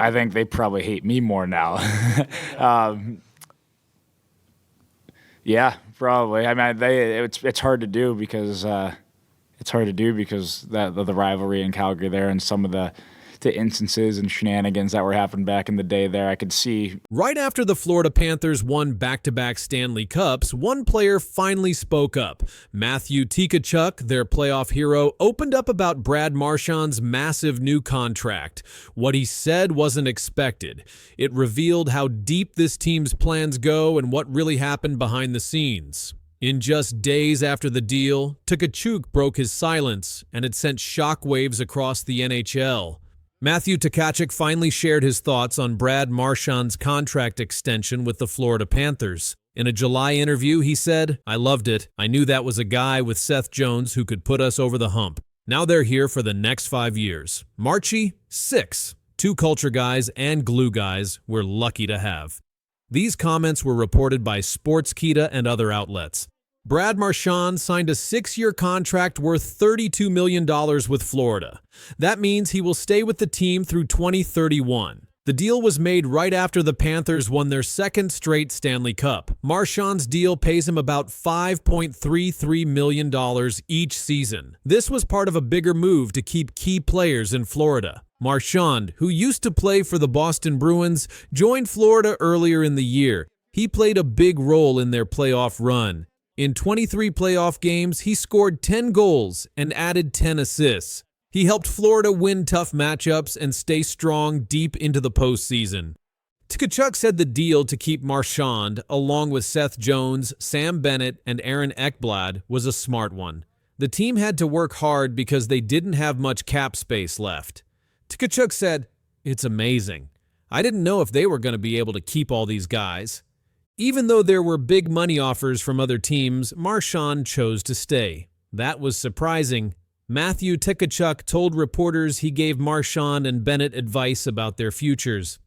I think they probably hate me more now. Yeah, probably. I mean, it's hard to do because the rivalry in Calgary there and some of the instances and shenanigans that were happening back in the day there. I could see. Right after the Florida Panthers won back-to-back Stanley Cups, one player finally spoke up. Matthew Tkachuk, their playoff hero, opened up about Brad Marchand's massive new contract. What he said wasn't expected. It revealed how deep this team's plans go and what really happened behind the scenes. In just days after the deal, Tkachuk broke his silence, and it sent shockwaves across the NHL. Matthew Tkachuk finally shared his thoughts on Brad Marchand's contract extension with the Florida Panthers. In a July interview, he said, "I loved it. I knew that was a guy with Seth Jones who could put us over the hump. Now they're here for the next 5 years. Marchie, 6. 2 culture guys and glue guys we're lucky to have." These comments were reported by Sportskeeda and other outlets. Brad Marchand signed a 6-year contract worth $32 million with Florida. That means he will stay with the team through 2031. The deal was made right after the Panthers won their second straight Stanley Cup. Marchand's deal pays him about $5.33 million each season. This was part of a bigger move to keep key players in Florida. Marchand, who used to play for the Boston Bruins, joined Florida earlier in the year. He played a big role in their playoff run. In 23 playoff games, he scored 10 goals and added 10 assists. He helped Florida win tough matchups and stay strong deep into the postseason. Tkachuk said the deal to keep Marchand, along with Seth Jones, Sam Bennett, and Aaron Ekblad, was a smart one. The team had to work hard because they didn't have much cap space left. Tkachuk said, "It's amazing. I didn't know if they were going to be able to keep all these guys." Even though there were big money offers from other teams, Marchand chose to stay. That was surprising. Matthew Tkachuk told reporters he gave Marchand and Bennett advice about their futures.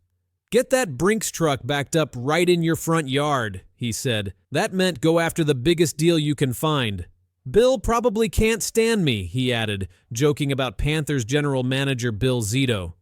"Get that Brinks truck backed up right in your front yard," he said. "That meant go after the biggest deal you can find." "Bill probably can't stand me," he added, joking about Panthers general manager Bill Zito.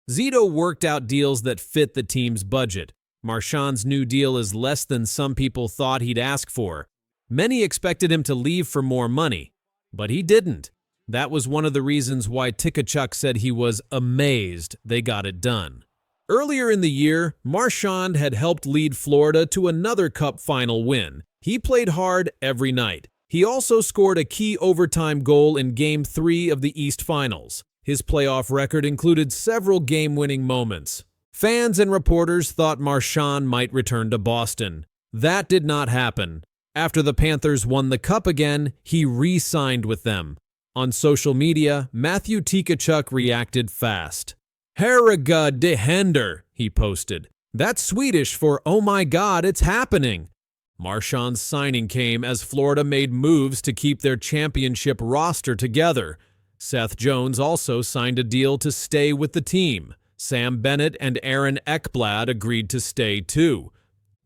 Zito worked out deals that fit the team's budget. Marchand's new deal is less than some people thought he'd ask for. Many expected him to leave for more money, but he didn't. That was one of the reasons why Tkachuk said he was amazed they got it done. Earlier in the year, Marchand had helped lead Florida to another Cup final win. He played hard every night. He also scored a key overtime goal in Game 3 of the East Finals. His playoff record included several game-winning moments. Fans and reporters thought Marchand might return to Boston. That did not happen. After the Panthers won the Cup again, he re-signed with them. On social media, Matthew Tkachuk reacted fast. "Herregud, det händer," he posted. That's Swedish for "oh my god, it's happening." Marchand's signing came as Florida made moves to keep their championship roster together. Seth Jones also signed a deal to stay with the team. Sam Bennett and Aaron Ekblad agreed to stay too.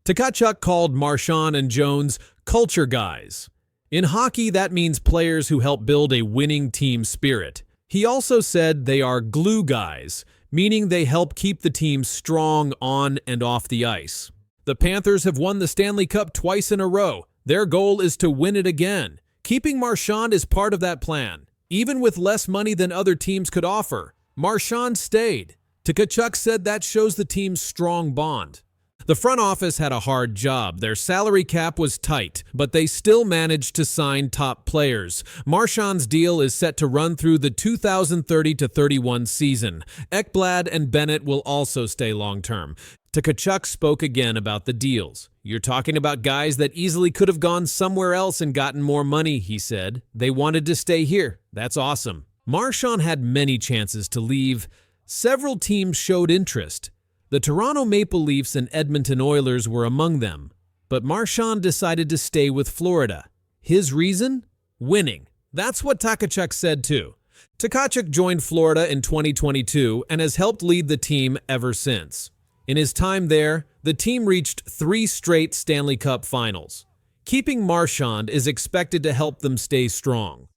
Tkachuk called Marchand and Jones culture guys. In hockey, that means players who help build a winning team spirit. He also said they are glue guys, meaning they help keep the team strong on and off the ice. The Panthers have won the Stanley Cup twice in a row. Their goal is to win it again. Keeping Marchand is part of that plan. Even with less money than other teams could offer, Marchand stayed. Tkachuk said that shows the team's strong bond. The front office had a hard job. Their salary cap was tight, but they still managed to sign top players. Marchand's deal is set to run through the 2030-31 season. Ekblad and Bennett will also stay long-term. Tkachuk spoke again about the deals. "You're talking about guys that easily could have gone somewhere else and gotten more money," he said. "They wanted to stay here. That's awesome." Marchand had many chances to leave. Several teams showed interest. The Toronto Maple Leafs and Edmonton Oilers were among them, but Marchand decided to stay with Florida. His reason? Winning. That's what Tkachuk said too. Tkachuk joined Florida in 2022 and has helped lead the team ever since. In his time there, the team reached 3 straight Stanley Cup finals. Keeping Marchand is expected to help them stay strong.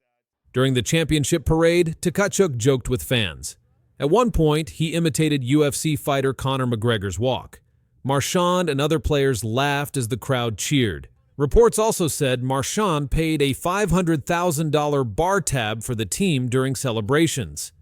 During the championship parade, Tkachuk joked with fans. At one point, he imitated UFC fighter Conor McGregor's walk. Marchand and other players laughed as the crowd cheered. Reports also said Marchand paid a $500,000 bar tab for the team during celebrations.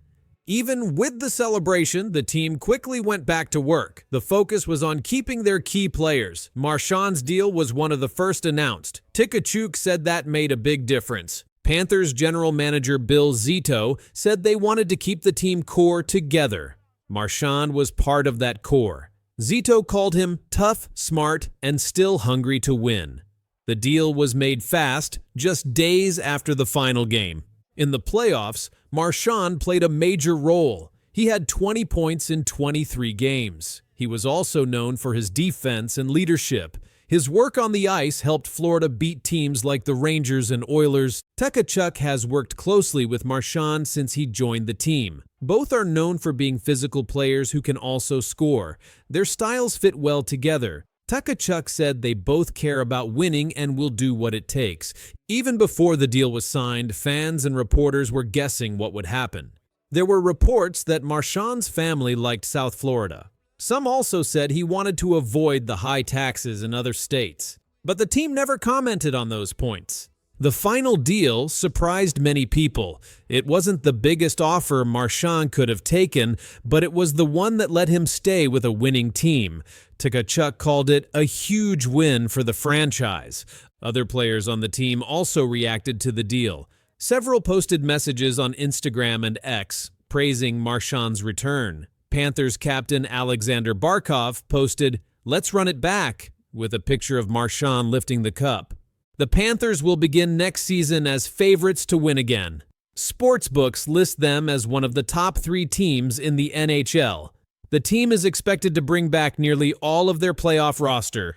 Even with the celebration, the team quickly went back to work. The focus was on keeping their key players. Marchand's deal was one of the first announced. Tkachuk said that made a big difference. Panthers general manager Bill Zito said they wanted to keep the team core together. Marchand was part of that core. Zito called him tough, smart, and still hungry to win. The deal was made fast, just days after the final game. In the playoffs, Marchand played a major role. He had 20 points in 23 games. He was also known for his defense and leadership. His work on the ice helped Florida beat teams like the Rangers and Oilers. Tkachuk has worked closely with Marchand since he joined the team. Both are known for being physical players who can also score. Their styles fit well together. Tkachuk said they both care about winning and will do what it takes. Even before the deal was signed, fans and reporters were guessing what would happen. There were reports that Marchand's family liked South Florida. Some also said he wanted to avoid the high taxes in other states. But the team never commented on those points. The final deal surprised many people. It wasn't the biggest offer Marchand could have taken, but it was the one that let him stay with a winning team. Tkachuk called it a huge win for the franchise. Other players on the team also reacted to the deal. Several posted messages on Instagram and X, praising Marchand's return. Panthers captain Alexander Barkov posted, "Let's run it back," with a picture of Marchand lifting the cup. The Panthers will begin next season as favorites to win again. Sportsbooks list them as one of the top 3 teams in the NHL. The team is expected to bring back nearly all of their playoff roster.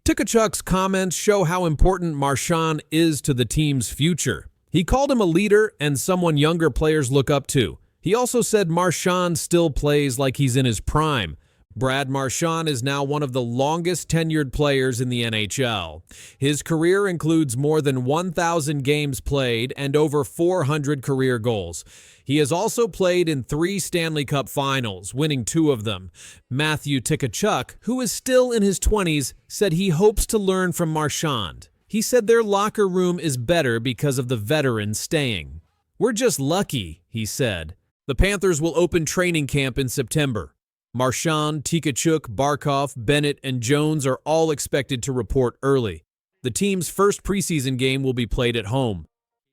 Tkachuk's comments show how important Marchand is to the team's future. He called him a leader and someone younger players look up to. He also said Marchand still plays like he's in his prime. Brad Marchand is now one of the longest tenured players in the NHL. His career includes more than 1,000 games played and over 400 career goals. He has also played in 3 Stanley Cup finals, winning 2 of them. Matthew Tkachuk, who is still in his 20s, said he hopes to learn from Marchand. He said their locker room is better because of the veterans staying. "We're just lucky," he said. The Panthers will open training camp in September. Marchand, Tkachuk, Barkov, Bennett, and Jones are all expected to report early. The team's first preseason game will be played at home.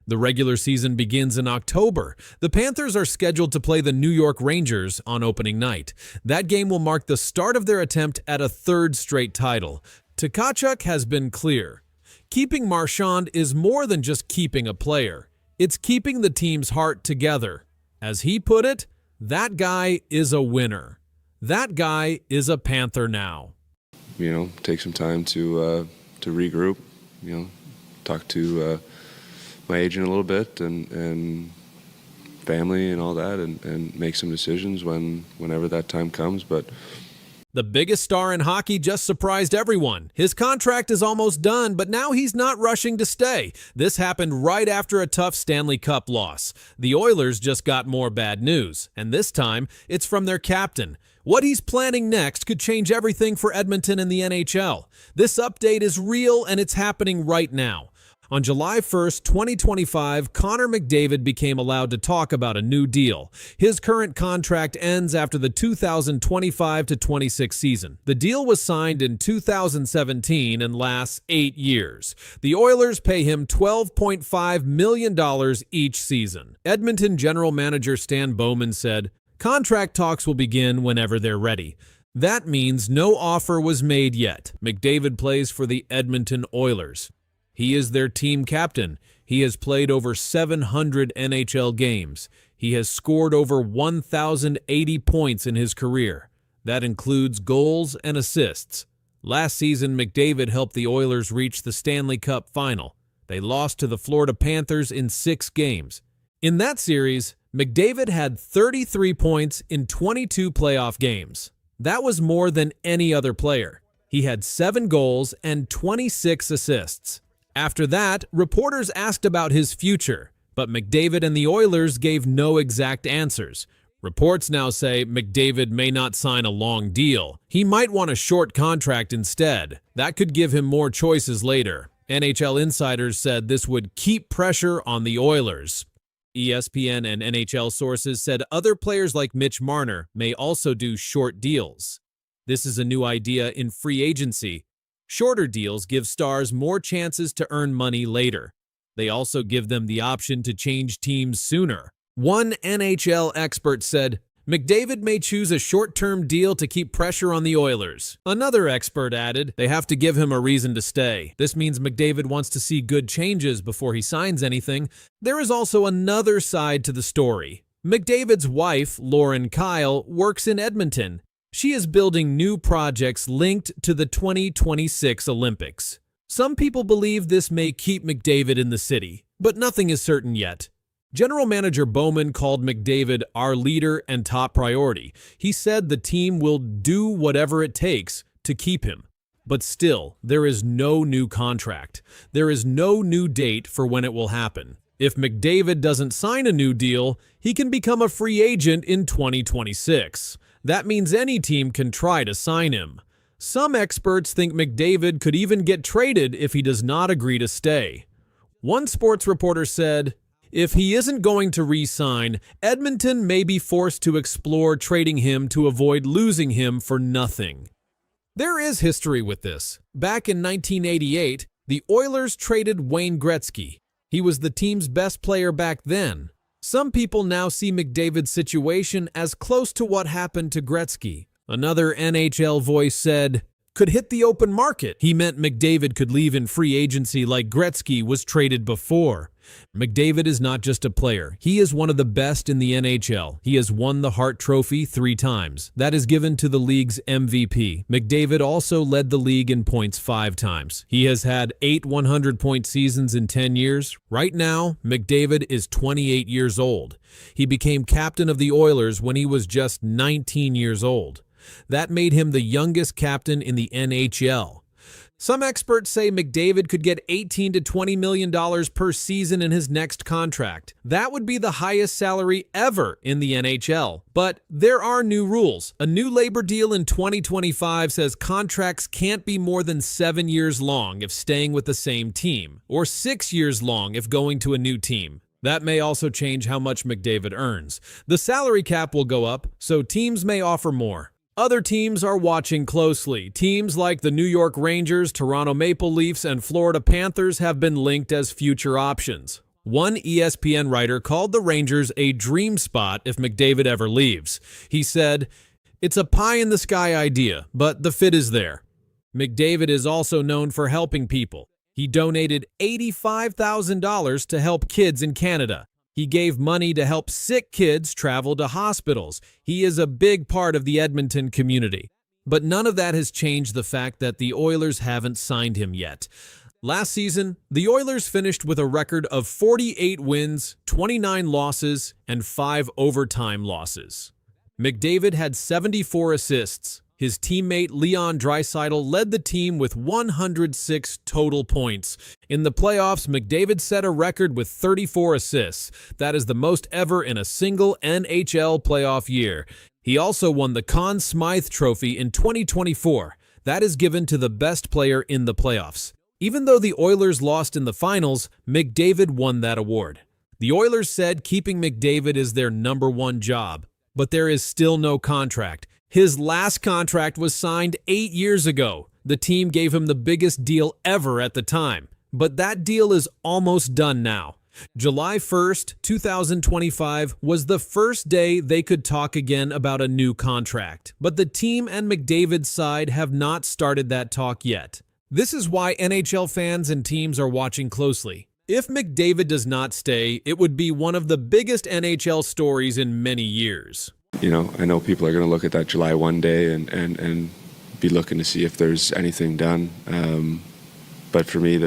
The regular season begins in October. The Panthers are scheduled to play the New York Rangers on opening night. That game will mark the start of their attempt at a 3rd straight title. Tkachuk has been clear. Keeping Marchand is more than just keeping a player. It's keeping the team's heart together. As he put it, that guy is a winner. That guy is a Panther now. Take some time to regroup. Talk to my agent a little bit and family and all that, and make some decisions whenever that time comes. But the biggest star in hockey just surprised everyone. His contract is almost done, but now he's not rushing to stay. This happened right after a tough Stanley Cup loss. The Oilers just got more bad news, and this time it's from their captain. What he's planning next could change everything for Edmonton and the NHL. This update is real, and it's happening right now. On July 1st, 2025, Connor McDavid became allowed to talk about a new deal. His current contract ends after the 2025-26 season. The deal was signed in 2017 and lasts 8 years. The Oilers pay him $12.5 million each season. Edmonton general manager Stan Bowman said, "Contract talks will begin whenever they're ready." That means no offer was made yet. McDavid plays for the Edmonton Oilers. He is their team captain. He has played over 700 NHL games. He has scored over 1,080 points in his career. That includes goals and assists. Last season, McDavid helped the Oilers reach the Stanley Cup final. They lost to the Florida Panthers in 6 games. In that series, McDavid had 33 points in 22 playoff games. That was more than any other player. He had 7 goals and 26 assists. After that, reporters asked about his future, but McDavid and the Oilers gave no exact answers. Reports now say McDavid may not sign a long deal. He might want a short contract instead. That could give him more choices later. NHL insiders said this would keep pressure on the Oilers. ESPN and NHL sources said other players like Mitch Marner may also do short deals. This is a new idea in free agency. Shorter deals give stars more chances to earn money later. They also give them the option to change teams sooner. One NHL expert said, McDavid may choose a short-term deal to keep pressure on the Oilers. Another expert added, they have to give him a reason to stay. This means McDavid wants to see good changes before he signs anything. There is also another side to the story. McDavid's wife, Lauren Kyle, works in Edmonton. She is building new projects linked to the 2026 Olympics. Some people believe this may keep McDavid in the city, but nothing is certain yet. General Manager Bowman called McDavid our leader and top priority. He said the team will do whatever it takes to keep him. But still, there is no new contract. There is no new date for when it will happen. If McDavid doesn't sign a new deal, he can become a free agent in 2026. That means any team can try to sign him. Some experts think McDavid could even get traded if he does not agree to stay. One sports reporter said, if he isn't going to re-sign, Edmonton may be forced to explore trading him to avoid losing him for nothing. There is history with this. Back in 1988, the Oilers traded Wayne Gretzky. He was the team's best player back then. Some people now see McDavid's situation as close to what happened to Gretzky. Another NHL voice said, could hit the open market. He meant McDavid could leave in free agency like Gretzky was traded before. McDavid is not just a player. He is one of the best in the NHL. He has won the Hart Trophy 3 times. That is given to the league's MVP. McDavid also led the league in points 5 times. He has had 8 100-point seasons in 10 years. Right now, McDavid is 28 years old. He became captain of the Oilers when he was just 19 years old. That made him the youngest captain in the NHL. Some experts say McDavid could get $18 to $20 million per season in his next contract. That would be the highest salary ever in the NHL. But there are new rules. A new labor deal in 2025 says contracts can't be more than 7 years long if staying with the same team, or 6 years long if going to a new team. That may also change how much McDavid earns. The salary cap will go up, so teams may offer more. Other teams are watching closely. Teams like the New York Rangers, Toronto Maple Leafs, and Florida Panthers have been linked as future options. One ESPN writer called the Rangers a dream spot if McDavid ever leaves. He said, it's a pie-in-the-sky idea, but the fit is there. McDavid is also known for helping people. He donated $85,000 to help kids in Canada. He gave money to help sick kids travel to hospitals. He is a big part of the Edmonton community. But none of that has changed the fact that the Oilers haven't signed him yet. Last season, the Oilers finished with a record of 48 wins, 29 losses, and 5 overtime losses. McDavid had 74 assists. His teammate Leon Draisaitl led the team with 106 total points. In the playoffs, McDavid set a record with 34 assists. That is the most ever in a single NHL playoff year. He also won the Conn Smythe Trophy in 2024. That is given to the best player in the playoffs. Even though the Oilers lost in the finals, McDavid won that award. The Oilers said keeping McDavid is their #1 job, but there is still no contract. His last contract was signed 8 years ago. The team gave him the biggest deal ever at the time. But that deal is almost done now. July 1st, 2025 was the first day they could talk again about a new contract. But the team and McDavid's side have not started that talk yet. This is why NHL fans and teams are watching closely. If McDavid does not stay, it would be one of the biggest NHL stories in many years. You know, I know people are going to look at that July 1 day and be looking to see if there's anything done. But for me, I'm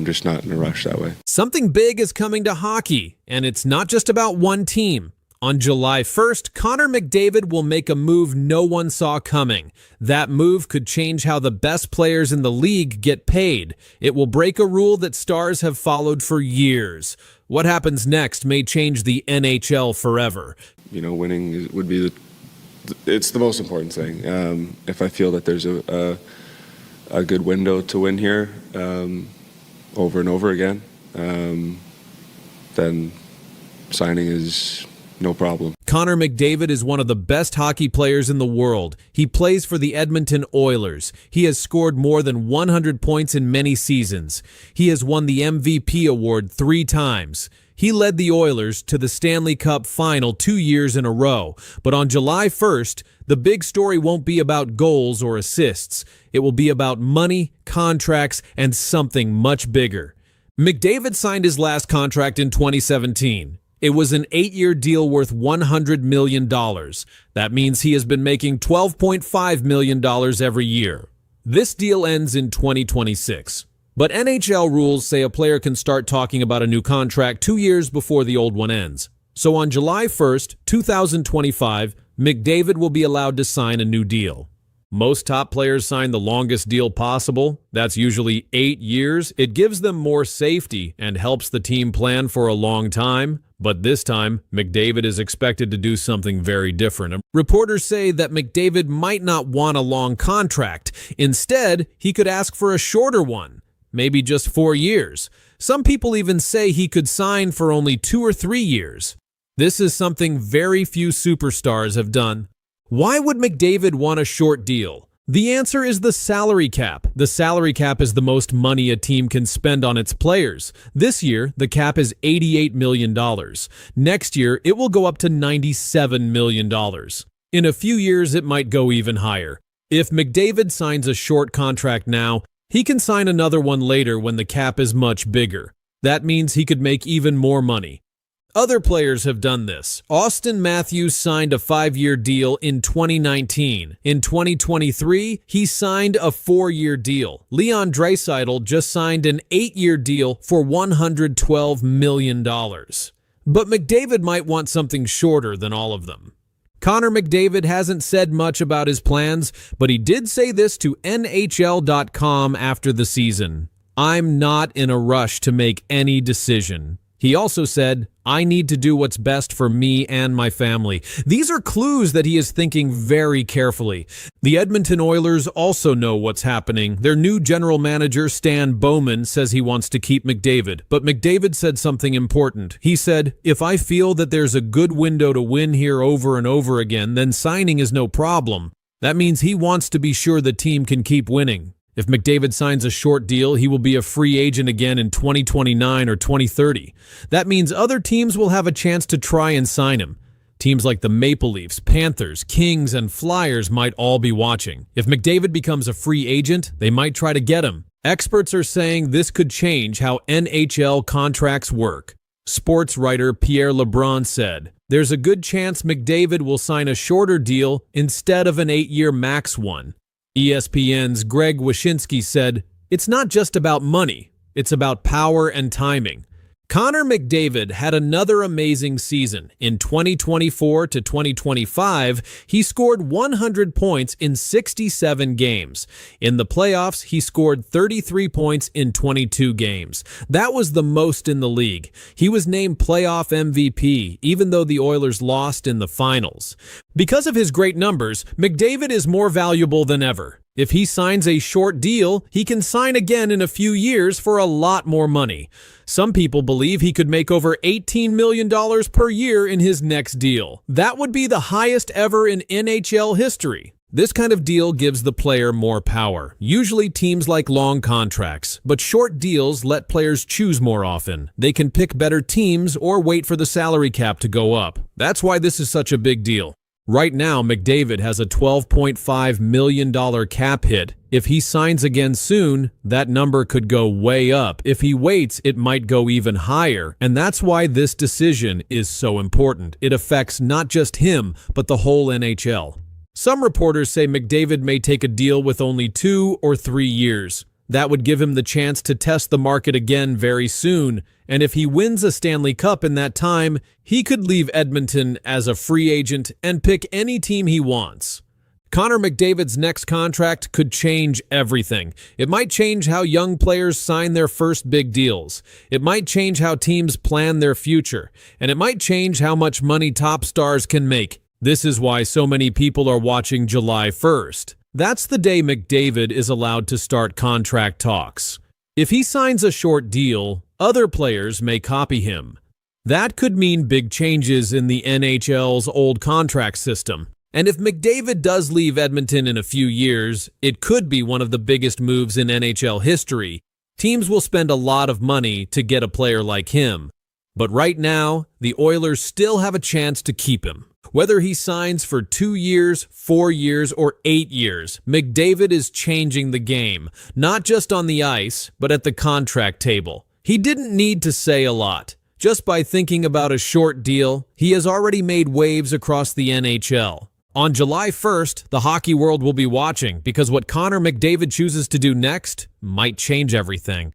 just not in a rush that way. Something big is coming to hockey, and it's not just about one team. On July 1st, Connor McDavid will make a move no one saw coming. That move could change how the best players in the league get paid. It will break a rule that stars have followed for years. What happens next may change the NHL forever. Winning would be it's the most important thing. If I feel that there's a good window to win here over and over again, then signing is no problem. Connor McDavid is one of the best hockey players in the world. He plays for the Edmonton Oilers. He has scored more than 100 points in many seasons. He has won the MVP award 3 times. He led the Oilers to the Stanley Cup final 2 years in a row. But on July 1st, the big story won't be about goals or assists. It will be about money, contracts, and something much bigger. McDavid signed his last contract in 2017. It was an 8-year deal worth $100 million. That means he has been making $12.5 million every year. This deal ends in 2026. But NHL rules say a player can start talking about a new contract 2 years before the old one ends. So on July 1st, 2025, McDavid will be allowed to sign a new deal. Most top players sign the longest deal possible. That's usually 8 years. It gives them more safety and helps the team plan for a long time. But this time, McDavid is expected to do something very different. Reporters say that McDavid might not want a long contract. Instead, he could ask for a shorter one, maybe just 4 years. Some people even say he could sign for only 2 or 3 years. This is something very few superstars have done. Why would McDavid want a short deal? The answer is the salary cap. The salary cap is the most money a team can spend on its players. This year, the cap is $88 million. Next year, it will go up to $97 million. In a few years, it might go even higher. If McDavid signs a short contract now, he can sign another one later when the cap is much bigger. That means he could make even more money. Other players have done this. Austin Matthews signed a 5-year deal in 2019. In 2023, he signed a 4-year deal. Leon Draisaitl just signed an 8-year deal for $112 million. But McDavid might want something shorter than all of them. Connor McDavid hasn't said much about his plans, but he did say this to NHL.com after the season. "I'm not in a rush to make any decision." He also said, "I need to do what's best for me and my family." These are clues that he is thinking very carefully. The Edmonton Oilers also know what's happening. Their new general manager, Stan Bowman, says he wants to keep McDavid. But McDavid said something important. He said, "If I feel that there's a good window to win here over and over again, then signing is no problem." That means he wants to be sure the team can keep winning. If McDavid signs a short deal, he will be a free agent again in 2029 or 2030. That means other teams will have a chance to try and sign him. Teams like the Maple Leafs, Panthers, Kings, and Flyers might all be watching. If McDavid becomes a free agent, they might try to get him. Experts are saying this could change how NHL contracts work. Sports writer Pierre LeBrun said, "There's a good chance McDavid will sign a shorter deal instead of an 8-year max one." ESPN's Greg Wyshynski said, "It's not just about money, it's about power and timing." Connor McDavid had another amazing season. In 2024 to 2025, he scored 100 points in 67 games. In the playoffs, he scored 33 points in 22 games. That was the most in the league. He was named playoff MVP, even though the Oilers lost in the finals. Because of his great numbers, McDavid is more valuable than ever. If he signs a short deal, he can sign again in a few years for a lot more money. Some people believe he could make over $18 million per year in his next deal. That would be the highest ever in NHL history. This kind of deal gives the player more power. Usually teams like long contracts, but short deals let players choose more often. They can pick better teams or wait for the salary cap to go up. That's why this is such a big deal. Right now, McDavid has a $12.5 million cap hit. If he signs again soon, that number could go way up. If he waits, it might go even higher. And that's why this decision is so important. It affects not just him, but the whole NHL. Some reporters say McDavid may take a deal with only 2 or 3 years. That would give him the chance to test the market again very soon. And if he wins a Stanley Cup in that time, he could leave Edmonton as a free agent and pick any team he wants. Connor McDavid's next contract could change everything. It might change how young players sign their first big deals. It might change how teams plan their future. And it might change how much money top stars can make. This is why so many people are watching July 1st. That's the day McDavid is allowed to start contract talks. If he signs a short deal, other players may copy him. That could mean big changes in the NHL's old contract system. And if McDavid does leave Edmonton in a few years, it could be one of the biggest moves in NHL history. Teams will spend a lot of money to get a player like him. But right now, the Oilers still have a chance to keep him. Whether he signs for 2 years, 4 years, or 8 years, McDavid is changing the game, not just on the ice, but at the contract table. He didn't need to say a lot. Just by thinking about a short deal, he has already made waves across the NHL. On July 1st, the hockey world will be watching because what Connor McDavid chooses to do next might change everything.